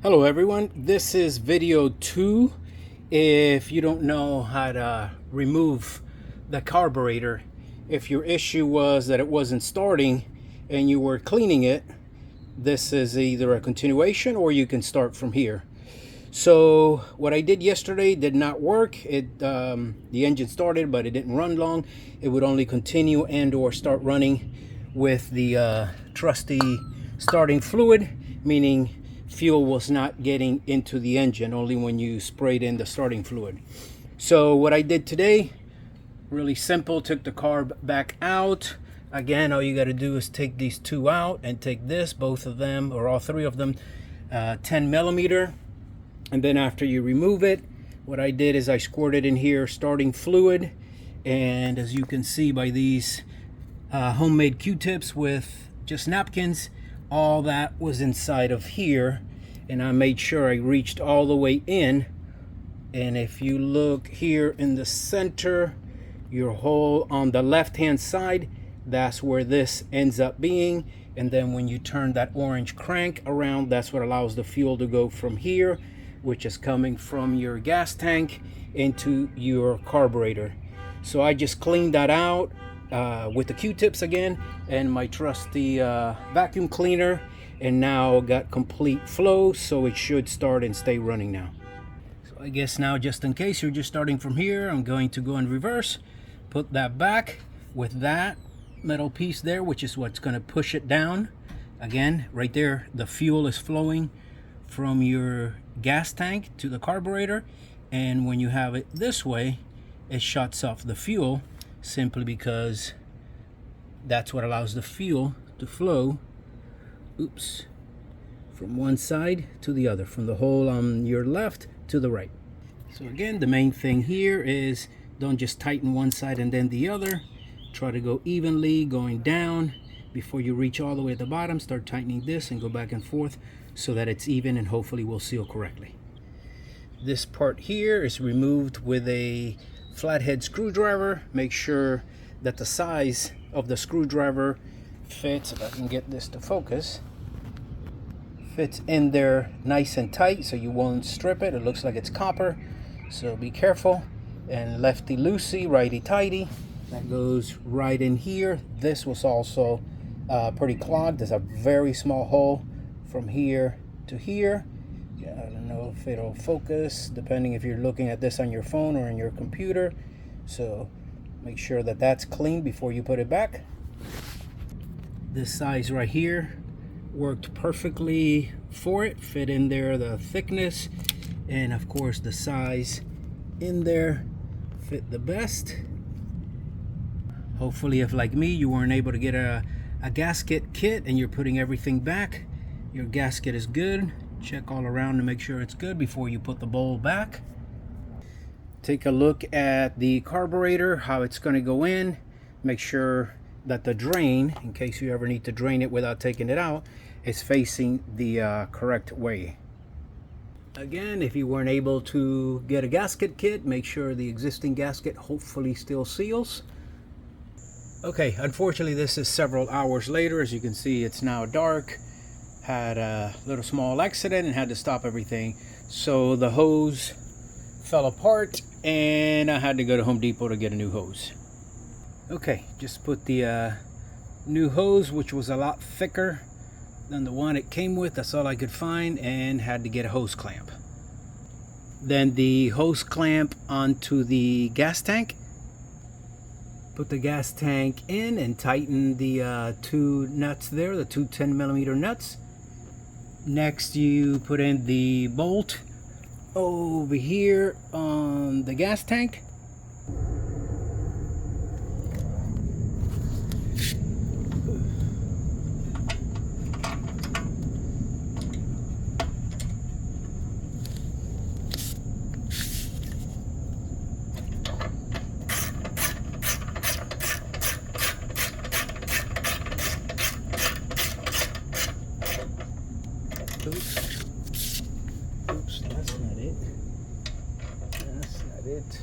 Hello everyone, this is video 2. If you don't know how to remove the carburetor, if your issue was that it wasn't starting and you were cleaning it, this is either a continuation or you can start from here. So what I did yesterday did not work. The engine started, but it didn't run long. It would only continue and or start running with the trusty starting fluid, meaning fuel was not getting into the engine, only when you sprayed in the starting fluid. So what I did today, really simple, took the carb back out. Again, all you got to do is take these two out and take this, both of them, or all three of them, 10 millimeter. And then after you remove it, what I did is I squirted in here starting fluid. And as you can see by these homemade Q-tips with just napkins, all that was inside of here. And I made sure I reached all the way in. And if you look here in the center, your hole on the left hand side, that's where this ends up being. And then when you turn that orange crank around, that's what allows the fuel to go from here, which is coming from your gas tank, into your carburetor. So I just cleaned that out with the Q-tips again and my trusty vacuum cleaner, and now got complete flow, so it should start and stay running now. So I guess now, just in case you're just starting from here, I'm going to go in reverse, put that back with that metal piece there, which is what's going to push it down. Again, right there, the fuel is flowing from your gas tank to the carburetor, and when you have it this way, it shuts off the fuel, simply because that's what allows the fuel to flow from one side to the other, from the hole on your left to the right. So again, the main thing here is don't just tighten one side and then the other. Try to go evenly going down. Before you reach all the way at the bottom, start tightening this and go back and forth so that it's even, and hopefully will seal correctly. This part here is removed with a flathead screwdriver. Make sure that the size of the screwdriver fits, if I can get this to focus, fits in there nice and tight so you won't strip it. It looks like it's copper, so be careful. And lefty loosey, righty tighty, that goes right in here. This was also pretty clogged. There's a very small hole from here to here. Yeah, I don't know if it'll focus, depending if you're looking at this on your phone or in your computer. So make sure that that's clean before you put it back. This size right here worked perfectly for it, fit in there, the thickness, and of course the size in there fit the best. Hopefully, if like me you weren't able to get a gasket kit and you're putting everything back, your gasket is good. Check all around to make sure it's good before you put the bowl back. Take a look at the carburetor, how it's going to go in. Make sure that the drain, in case you ever need to drain it without taking it out, is facing the correct way. Again, if you weren't able to get a gasket kit, make sure the existing gasket hopefully still seals. Okay, unfortunately this is several hours later. As you can see, it's now dark. Had a little small accident and had to stop everything. So the hose fell apart and I had to go to Home Depot to get a new hose. Okay, just put the new hose, which was a lot thicker than the one it came with. That's all I could find, and had to get a hose clamp. Then the hose clamp onto the gas tank. Put the gas tank in and tighten the two nuts there, the two 10 millimeter nuts. Next, you put in the bolt over here on the gas tank. Oops, that's not it. That's not it.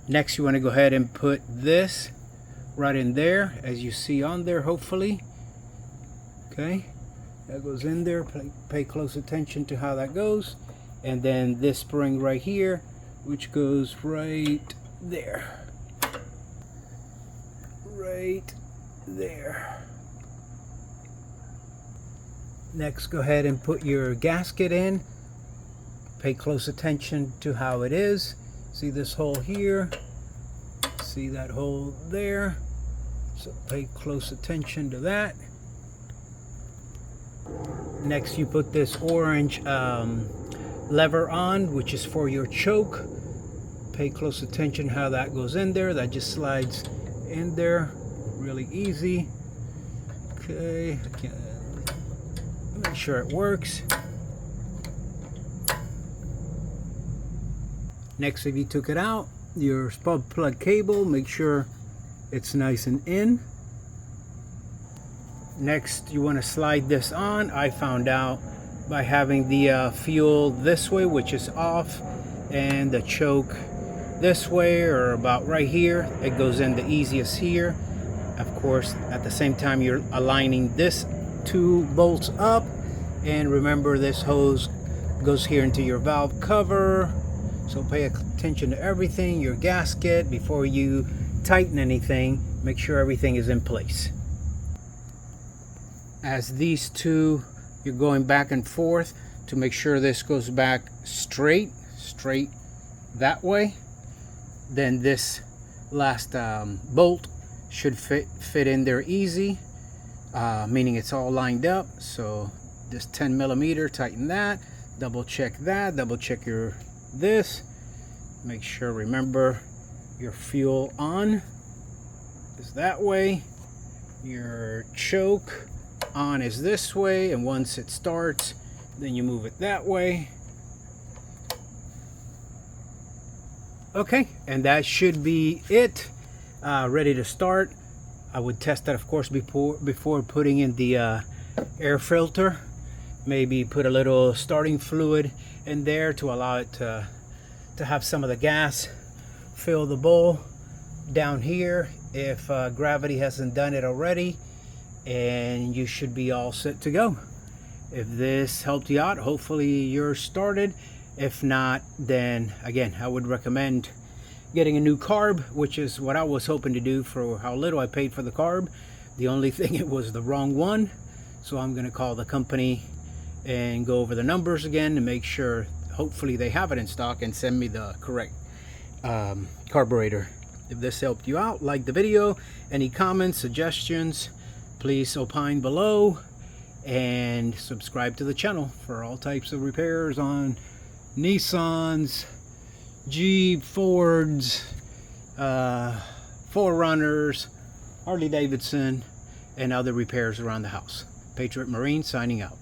Next, you want to go ahead and put this right in there, as you see on there, hopefully. Okay, that goes in there. Pay close attention to how that goes. And then this spring right here, which goes right there. Right there. Next, go ahead and put your gasket in. Pay close attention to how it is. See this hole here? See that hole there? So pay close attention to that. Next, you put this orange lever on, which is for your choke. Pay close attention how that goes in there. That just slides in there really easy. Okay, make sure it works. Next, if you took it out, your spark plug cable, make sure it's nice and in. Next, you want to slide this on. I found out by having the fuel this way, which is off, and the choke this way, or about right here. It goes in the easiest here. Of course, at the same time, you're aligning this two bolts up. And remember, this hose goes here into your valve cover. So pay attention to everything, your gasket, before you tighten anything. Make sure everything is in place. As these two, you're going back and forth to make sure this goes back straight that way. Then this last bolt should fit in there easy, meaning it's all lined up. So this 10 millimeter, tighten that, double check that, double check your this. Make sure, remember, your fuel on is that way, your choke on is this way, and once it starts, then you move it that way. Okay, and that should be it. Ready to start. I would test that, of course, before putting in the air filter. Maybe put a little starting fluid in there to allow it to have some of the gas fill the bowl down here if gravity hasn't done it already, and you should be all set to go. If this helped you out, hopefully you're started. If not, then again, I would recommend getting a new carb, which is what I was hoping to do for how little I paid for the carb. The only thing, it was the wrong one. So I'm going to call the company and go over the numbers again to make sure, hopefully they have it in stock, and send me the correct carburetor. If this helped you out, like the video. Any comments, suggestions, please opine below, and subscribe to the channel for all types of repairs on Nissans, Jeep, Fords, 4Runners, Harley Davidson, and other repairs around the house. Patriot Marine signing out.